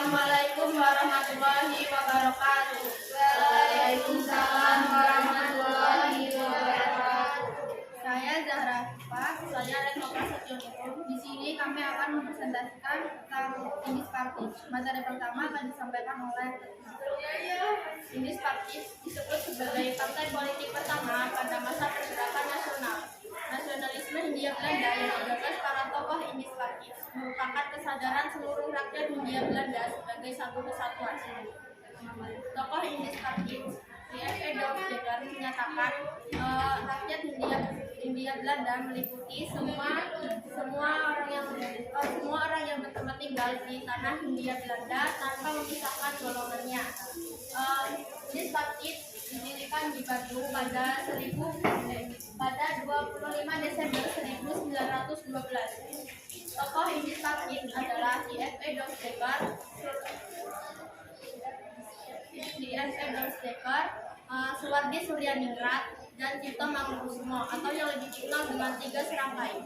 Assalamualaikum warahmatullahi wabarakatuh. Waalaikumsalam warahmatullahi wabarakatuh. Saya Zahra Pak, saya Rektor Prasetyo. Di sini kami akan mempresentasikan tentang Indis Partij. Materi pertama akan disampaikan oleh Indis Partij disebut sebagai partai politik pertama pada masa pergerakan nasionalisme Hindia Belanda yang digagas para tokoh Indis Partij merupakan kesadaran seluruh rakyat Hindia Belanda sebagai satu kesatuan. Tokoh Indis Partij E.F. Dekker menyatakan rakyat Hindia Belanda meliputi semua orang yang bertempat tinggal di tanah Hindia Belanda tanpa memisahkan golongannya. Indis Partij didirikan di Bandung pada 25 Desember 1912. Tokoh Indis Partij adalah E.F. Dekker, Suwardi Suryaningrat, dan Cipto Mangunkusumo atau yang lebih dikenal dengan 3 serangkai.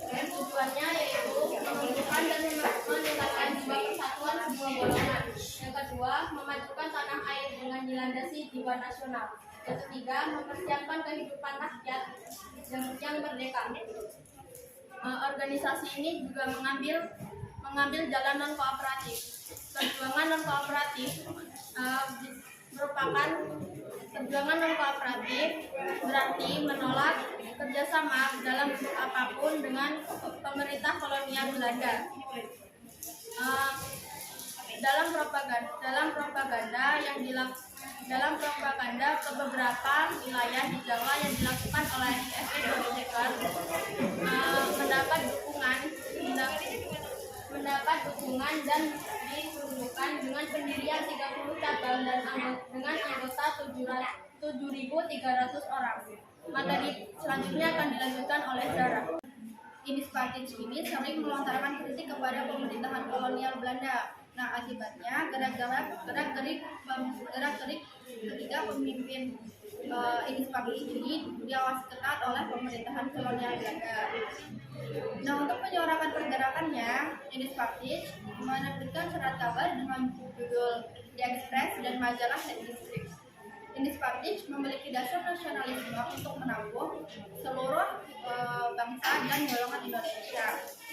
Tujuannya yaitu menentukan dan menegakkan jiwa persatuan sebuah golongan. Yang kedua, memajukan tanah air dengan dilandasi jiwa nasional. Yang ketiga, mempersiapkan kehidupan rakyat yang merdeka. Organisasi ini juga mengambil jalan non kooperatif. Perjuangan non kooperatif berarti menolak kerjasama dalam bentuk apapun dengan pemerintah kolonial Belanda. Dalam propaganda ke beberapa wilayah di Jawa yang dilakukan oleh E.F. Dekker mendapat dukungan dan ditunjukkan dengan pendirian 30 cabang dan dengan anggota 7.300 orang. Materi selanjutnya akan dilanjutkan oleh Zahra. Indis Partij ini sering melontarkan kritik kepada pemerintahan kolonial Belanda. Nah, akibatnya gerak-gerik ketiga pemimpin Indis Partij ini diawasi ketat oleh pemerintahan kolonial Belanda. Nah, untuk menyuarakan pergerakannya, Indis Partij menerbitkan surat kabar dengan judul The Express dan majalah The District. Indis Partij memiliki dasar nasionalisme untuk menampung seluruh bangsa dan golongan Indonesia.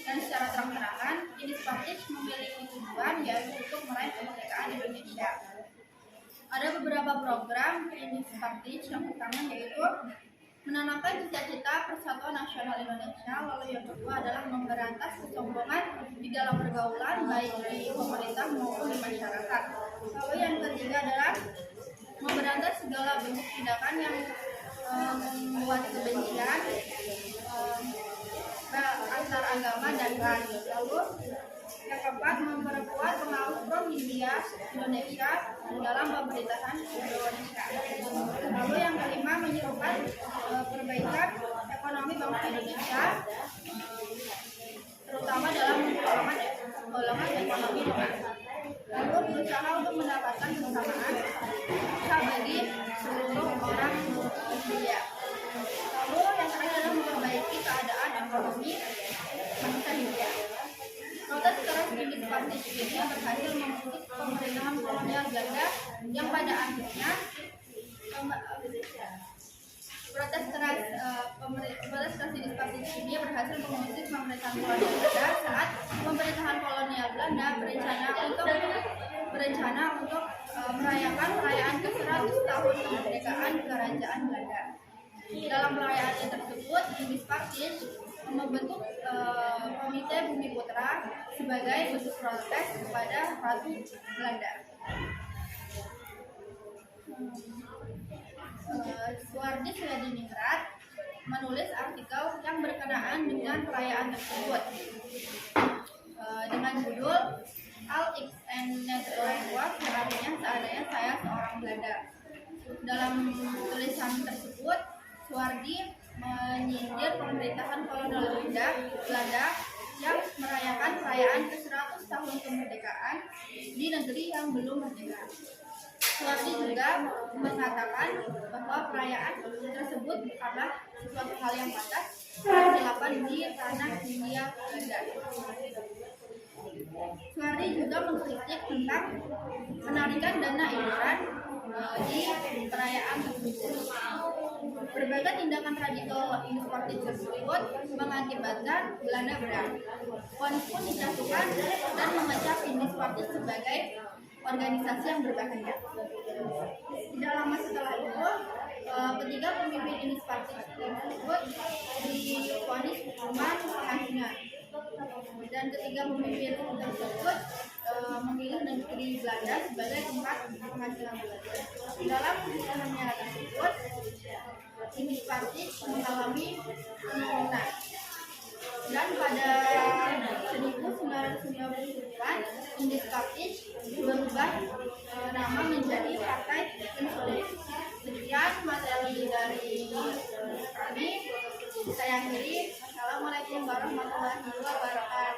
Dan secara terang-terangan, Indis Partij memiliki tujuan yaitu untuk meraih kemerdekaan Indonesia. Ada beberapa program Indis Partij. Yang pertama yaitu menanamkan cita-cita persatuan nasional Indonesia. Lalu yang kedua adalah memberantas kesombongan di dalam pergaulan baik di pemerintah maupun di masyarakat. Lalu yang ketiga adalah memberantas segala bentuk tindakan yang membuat kebencian antar agama dan ras. Lalu yang keempat, memperkuat pengaruh pro-Hindia Indonesia dalam pemerintahan Indonesia. Lalu yang kelima, menyerukan perbaikan ekonomi bangsa Indonesia, terutama dalam golongan ekonomi lemah. Lalu berusaha untuk mendapatkan kesamaan bagi seluruh orang India. Lalu yang terakhir adalah memperbaiki keadaan ekonomi bangsa India. Protes keras Indis Partij ini berhasil memutus pemerintahan kolonial Belanda yang pada akhirnya protes keras Indis Partij ini berhasil memutus pemerintahan kolonial Belanda saat pemerintahan kolonial Belanda berencana untuk merayakan perayaan ke-100 tahun kemerdekaan Kerajaan Belanda. Dalam perayaan tersebut, Indis Partij membentuk Komite Bumi Putra sebagai bentuk protes kepada Ratu Belanda. Suwardi Suryaningrat menulis artikel yang berkenaan dengan perayaan tersebut dengan judul Al Ik en Nederland Was, artinya seandainya saya seorang Belanda. Dalam tulisan tersebut, Suwardi menyindir pemerintahan kolonial Belanda yang merayakan perayaan ke-100 tahun kemerdekaan di negeri yang belum merdeka. Suwardi juga mengatakan bahwa perayaan tersebut bukanlah sesuatu hal yang pantas yang dilakukan di tanah Hindia Belanda. Suhardi juga mengkritik tentang penarikan dana iuran di perayaan tersebut. Berbagai tindakan radikal inovatif tersebut mengakibatkan Belanda berang. Vonis pun dijatuhkan dan memecah Indispartis sebagai organisasi yang berbahaya. Tidak lama setelah itu, ketiga pemimpin Indispartis tersebut divonis hukuman penghakiman. Dan ketiga pemimpin tersebut memilih negeri Belanda sebagai tempat penghasilan Belanda. Dalam keputusannya tersebut, Indispartis mengalami penurunan. Dan pada 1999, Indispartis berubah nama menjadi Partai Insulit. Sekian materi dari kami. Saya akhiri. Assalamualaikum warahmatullahi wabarakatuh.